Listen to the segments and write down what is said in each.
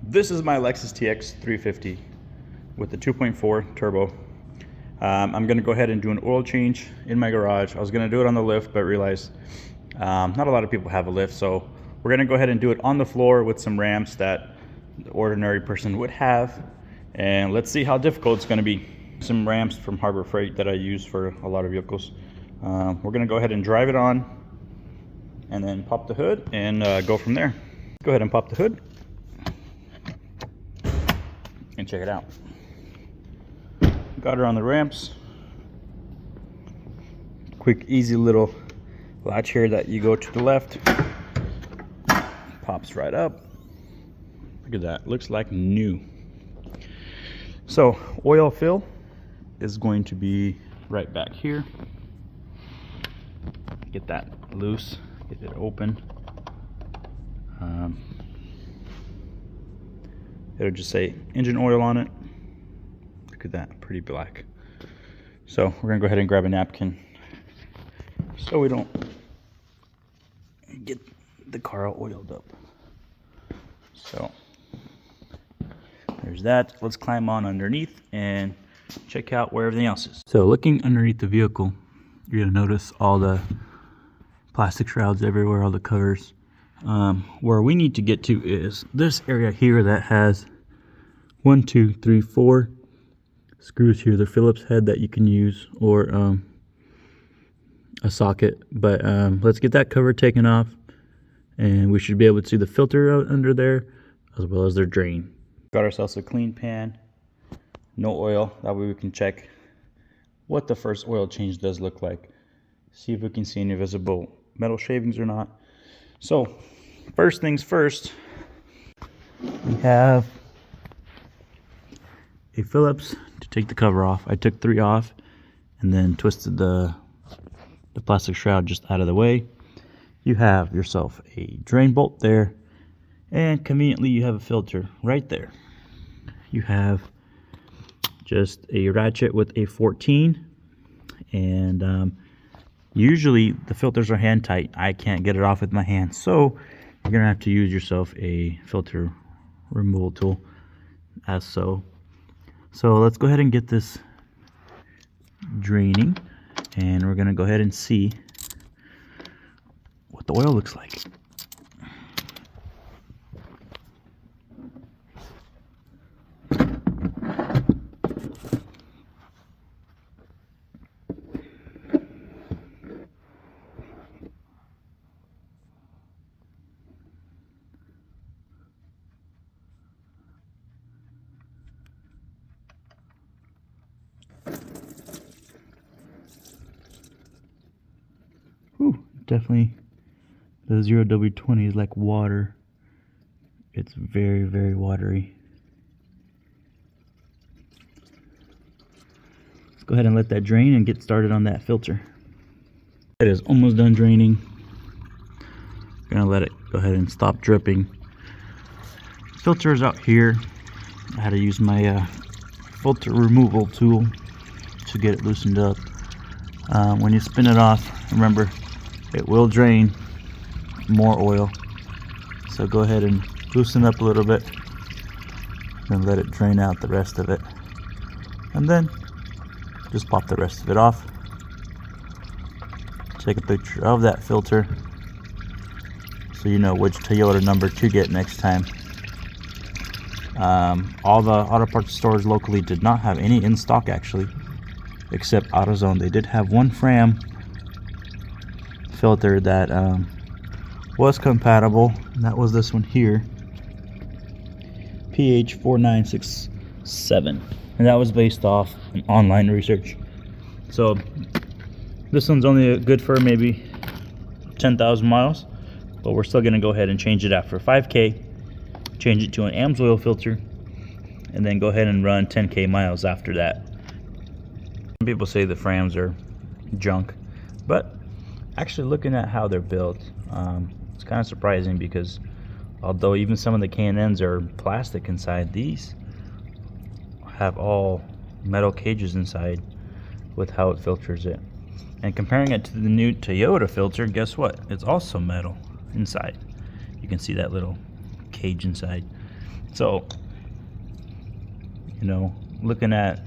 This is my Lexus TX 350 with the 2.4 turbo. I'm going to go ahead and do an oil change in my garage. I was going to do it on the lift, but realized not a lot of people have a lift, so we're going to go ahead and do it on the floor with some ramps that the ordinary person would have. And let's see how difficult it's going to be. Some ramps from Harbor Freight that I use for a lot of vehicles. We're going to go ahead and drive it on and then pop the hood and go from there. Go ahead and pop the hood and check it out. Got her on the ramps. Quick, easy little latch here that you go to the left. Pops right up. Look at that, looks like new. So oil fill is going to be right back here. Get that loose, get it open. It'll just say engine oil on it. Look at that, pretty black. So we're gonna go ahead and grab a napkin so we don't get the car all oiled up. So there's that. Let's climb on underneath and check out where everything else is. So looking underneath the vehicle, you're gonna notice all the plastic shrouds everywhere, all the covers. Where we need to get to is this area here that has 1, 2, 3, 4 screws here. The Phillips head that you can use, or a socket. But let's get that cover taken off, and we should be able to see the filter out under there as well as their drain. Got ourselves a clean pan, no oil. That way we can check what the first oil change does look like. See if we can see any visible metal shavings or not. So first things first, we have a Phillips to take the cover off. I took 3 off and then twisted the plastic shroud just out of the way. You have yourself a drain bolt there, and conveniently you have a filter right there. You have just a ratchet with a 14, and usually the filters are hand tight. I can't get it off with my hand, so you're gonna have to use yourself a filter removal tool as so. So let's go ahead and get this draining, and we're gonna go ahead and see what the oil looks like. Whew, definitely the 0W20 is like water. It's very, very watery. Let's go ahead and let that drain and get started on that filter. It is almost done draining. I'm gonna let it go ahead and stop dripping. Filter is out here. I had to use my filter removal tool to get it loosened up. When you spin it off, remember, it will drain more oil. So go ahead and loosen up a little bit and let it drain out the rest of it. And then just pop the rest of it off. Take a picture of that filter so you know which Toyota number to get next time. All the auto parts stores locally did not have any in stock, actually, except AutoZone. They did have one Fram filter that was compatible, and that was this one here, PH4967, and that was based off an online research. So this one's only good for maybe 10,000 miles, but we're still gonna go ahead and change it after 5K, change it to an AMSOIL filter, and then go ahead and run 10K miles after that. Some people say the Frams are junk, but actually looking at how they're built, it's kind of surprising, because although even some of the K&Ns are plastic inside, these have all metal cages inside with how it filters it. And comparing it to the new Toyota filter, guess what? It's also metal inside. You can see that little cage inside. So, you know, looking at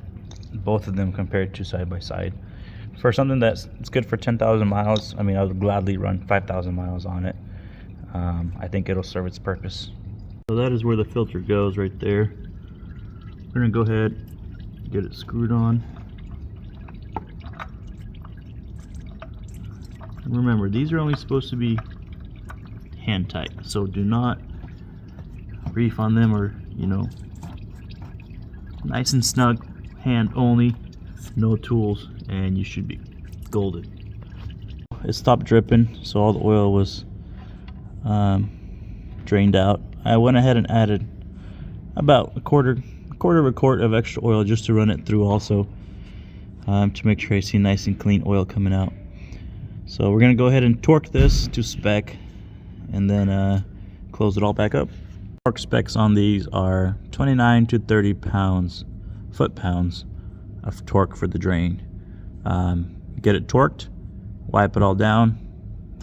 both of them compared to side by side, for something that's it's good for 10,000 miles, I mean, I would gladly run 5,000 miles on it. I think it'll serve its purpose. So that is where the filter goes right there. We're gonna go ahead, get it screwed on. And remember, these are only supposed to be hand tight, so do not reef on them, or, you know, nice and snug, hand only, no tools, and you should be golden. It stopped dripping, so all the oil was drained out. I went ahead and added about a quarter of a quart of extra oil just to run it through also, to make sure I see nice and clean oil coming out. So we're gonna go ahead and torque this to spec and then close it all back up. Torque specs on these are 29 to 30 foot-pounds of torque for the drain. Get it torqued, wipe it all down,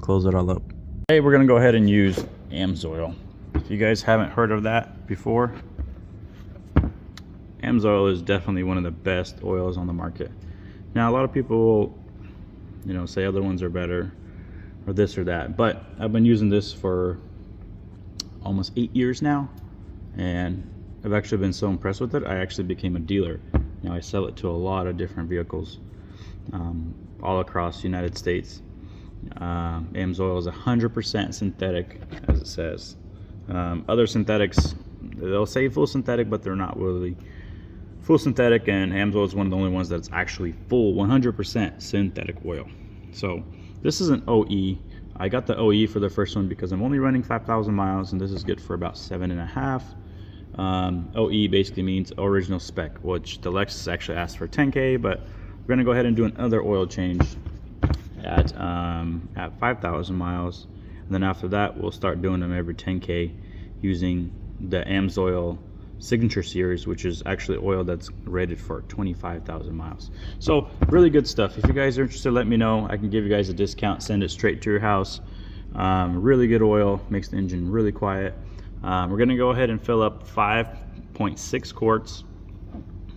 close it all up. Hey, we're gonna go ahead and use AMSOIL. If you guys haven't heard of that before, AMSOIL is definitely one of the best oils on the market. Now, a lot of people will, you know, say other ones are better or this or that, but I've been using this for almost 8 years now, and I've actually been so impressed with it, I actually became a dealer. Now I sell it to a lot of different vehicles all across the United States. AMSOIL is 100% synthetic, as it says. Other synthetics, they'll say full synthetic, but they're not really full synthetic, and AMSOIL is one of the only ones that's actually full 100% synthetic oil. So this is an OE. I got the OE for the first one because I'm only running 5,000 miles, and this is good for about 7.5. OE basically means original spec, which the Lexus actually asked for 10K, but we're gonna go ahead and do another oil change at 5,000 miles, and then after that we'll start doing them every 10K using the AMSOIL Signature Series, which is actually oil that's rated for 25,000 miles. So really good stuff. If you guys are interested, let me know. I can give you guys a discount, send it straight to your house. Really good oil, makes the engine really quiet. We're gonna go ahead and fill up 5.6 quarts.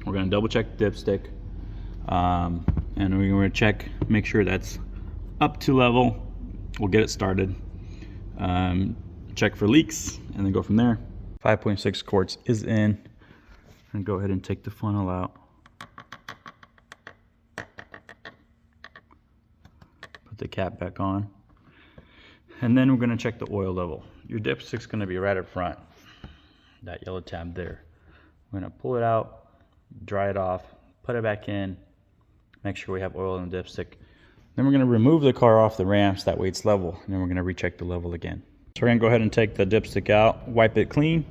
We're gonna double check the dipstick, and we're gonna check, make sure that's up to level. We'll get it started, check for leaks, and then go from there. 5.6 quarts is in, and go ahead and take the funnel out. Put the cap back on, and then we're going to check the oil level. Your dipstick's going to be right up front, that yellow tab there. We're going to pull it out, dry it off, put it back in, make sure we have oil in the dipstick. Then we're going to remove the car off the ramps, that way it's level, and then we're going to recheck the level again. So we're going to go ahead and take the dipstick out, wipe it clean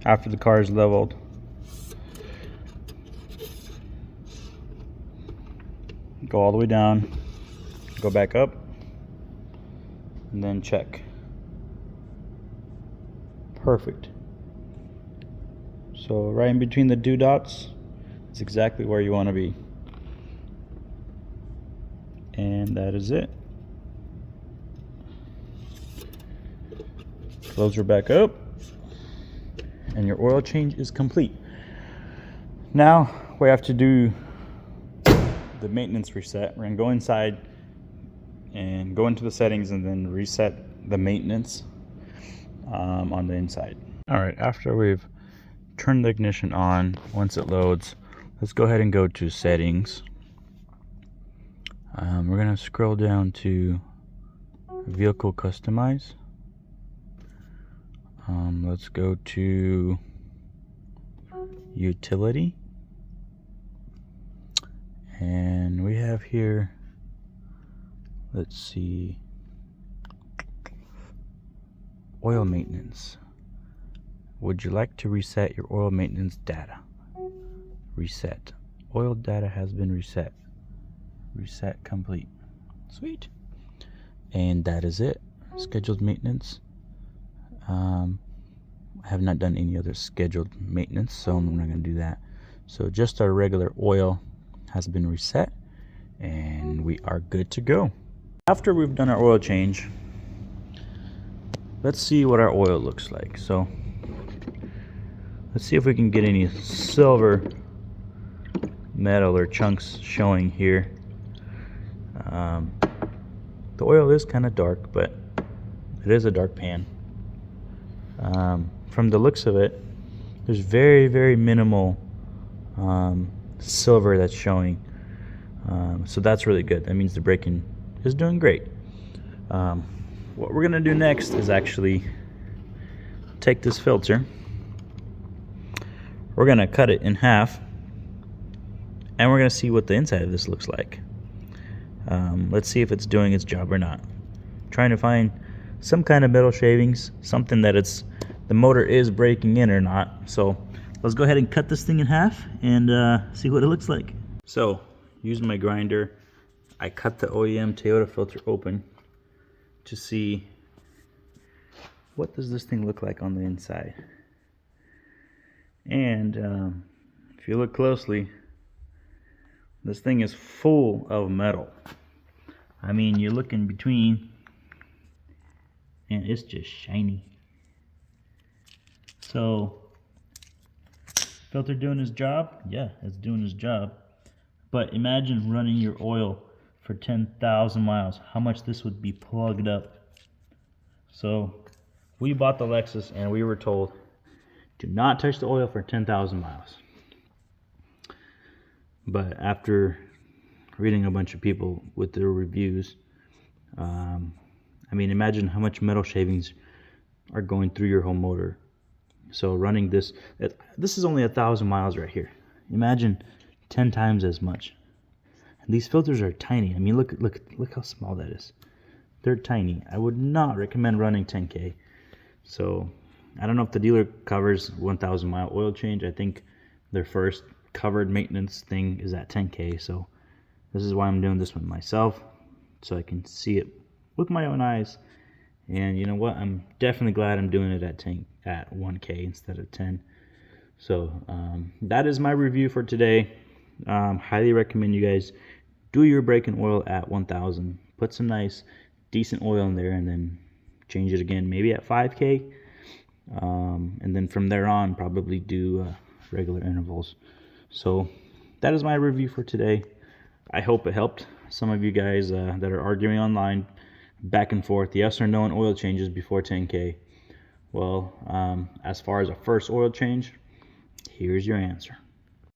after the car is leveled. Go all the way down, go back up, and then check. Perfect. So right in between the two dots is exactly where you want to be. And that is it. Close her back up, and your oil change is complete. Now we have to do the maintenance reset. We're gonna go inside and go into the settings and then reset the maintenance on the inside. All right, after we've turned the ignition on, once it loads, let's go ahead and go to settings. We're gonna scroll down to vehicle customize. Let's go to utility, and we have here, let's see, oil maintenance. Would you like to reset your oil maintenance data? Reset. Oil data has been reset. Reset complete. Sweet. And that is it. Scheduled maintenance. I have not done any other scheduled maintenance, so I'm not going to do that. So just our regular oil has been reset, and we are good to go. After we've done our oil change, let's see what our oil looks like. So Let's see if we can get any silver metal or chunks showing here. The oil is kind of dark, but it is a dark pan. From the looks of it, there's very, very minimal silver that's showing. So that's really good. That means the braking is doing great. What we're gonna do next is actually take this filter. We're gonna cut it in half, and we're gonna see what the inside of this looks like. Let's see if it's doing its job or not. Trying to find some kind of metal shavings, something that the motor is breaking in or not. So let's go ahead and cut this thing in half and see what it looks like. So using my grinder, I cut the OEM Toyota filter open to see what does this thing look like on the inside. And if you look closely, this thing is full of metal. I mean, you look in between and it's just shiny. So, filter doing his job? Yeah, it's doing his job. But imagine running your oil for 10,000 miles. How much this would be plugged up. So, we bought the Lexus and we were told, do not touch the oil for 10,000 miles. But after reading a bunch of people with their reviews, I mean, imagine how much metal shavings are going through your whole motor. So running this is only 1,000 miles right here. Imagine 10 times as much. And these filters are tiny. I mean, look how small that is. They're tiny. I would not recommend running 10K. So I don't know if the dealer covers 1,000 mile oil change. I think their first covered maintenance thing is at 10K. So this is why I'm doing this one myself, so I can see it with my own eyes. And you know what? I'm definitely glad I'm doing it at 1K instead of 10. So that is my review for today. Highly recommend you guys do your braking oil at 1,000. Put some nice, decent oil in there, and then change it again, maybe at 5K. And then from there on, probably do regular intervals. So that is my review for today. I hope it helped some of you guys that are arguing online back and forth, yes or no on oil changes before 10K. Well, as far as a first oil change, here's your answer.